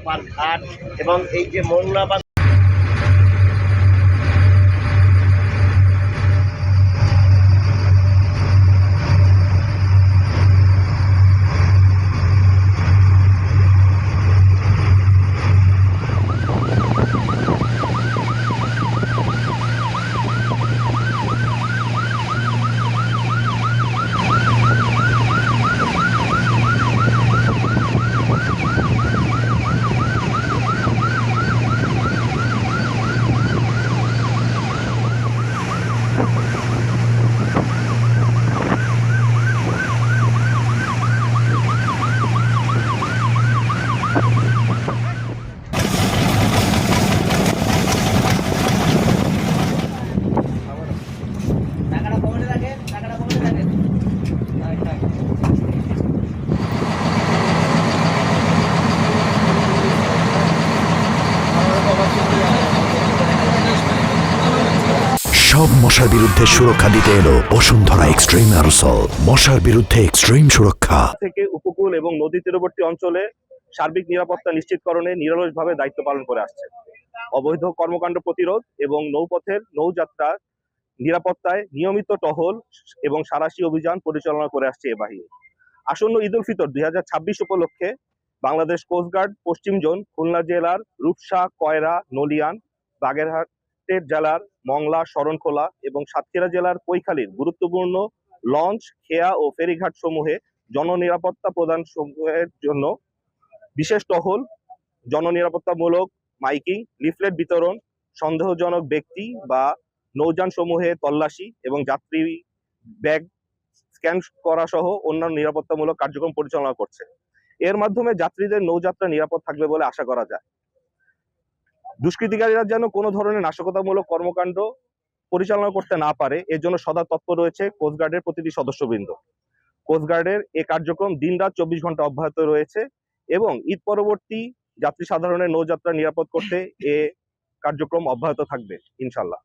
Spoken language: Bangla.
পার ঘাট এবং এই যে মোংলা সব মশার বিরুদ্ধে সুরক্ষা দিতে এলো বসুন্ধরা এক্সট্রিম অ্যারোসল। মশার বিরুদ্ধে এক্সট্রিম সুরক্ষা থেকে উপকূল এবং নদী তীরবর্তী অঞ্চলে সার্বিক নিরাপত্তা নিশ্চিতকরণে নিরলসভাবে দায়িত্ব পালন করে আসছে। অবৈধ কর্মকাণ্ড প্রতিরোধ এবং নৌপথের নৌযাত্রার নিরাপত্তায় নিয়মিত টহল এবং সাঁড়াশি অভিযান পরিচালনা করে আসছে এ বাহিনী। আসন্ন ঈদ উল ফিতর 2026 উপলক্ষে বাংলাদেশ কোস্টগার্ড পশ্চিম জোন খুলনা জেলার রূপসা, কয়রা, নলিয়ান, বাগেরহাটের জেলার মংলা, শরণখোলা এবং সাতক্ষীরা জেলার কৈখালীর গুরুত্বপূর্ণ লঞ্চ, খেয়া ও ফেরিঘাট সমূহে জননিরাপত্তা প্রদান সমূহের জন্য বিশেষ টহল, জননিরাপত্তামূলক মাইকিং, লিফলেট বিতরণ, সন্দেহজনক ব্যক্তি বা নৌযান সমূহে তল্লাশি এবং যাত্রী ব্যাগ স্ক্যান করা সহ অন্যান্য নিরাপত্তামূলক কার্যক্রম পরিচালনা করছে। এর মাধ্যমে যাত্রীদের নৌযাত্রা নিরাপদ থাকবে বলে আশা করা যায়। দুষ্কৃতিকারীরা যেন কোনো ধরনের নাশকতামূলক কর্মকাণ্ড পরিচালনা করতে না পারে, এর জন্য সদা তৎপর রয়েছে কোস্টগার্ডের প্রতিটি সদস্যবৃন্দ। কোস্টগার্ডের এ কার্যক্রম দিনরাত 24 ঘন্টা অব্যাহত রয়েছে এবং ঈদ পরবর্তী যাত্রী সাধারণের নৌযাত্রা নিরাপদ করতে এ কার্যক্রম অব্যাহত থাকবে ইনশাল্লাহ।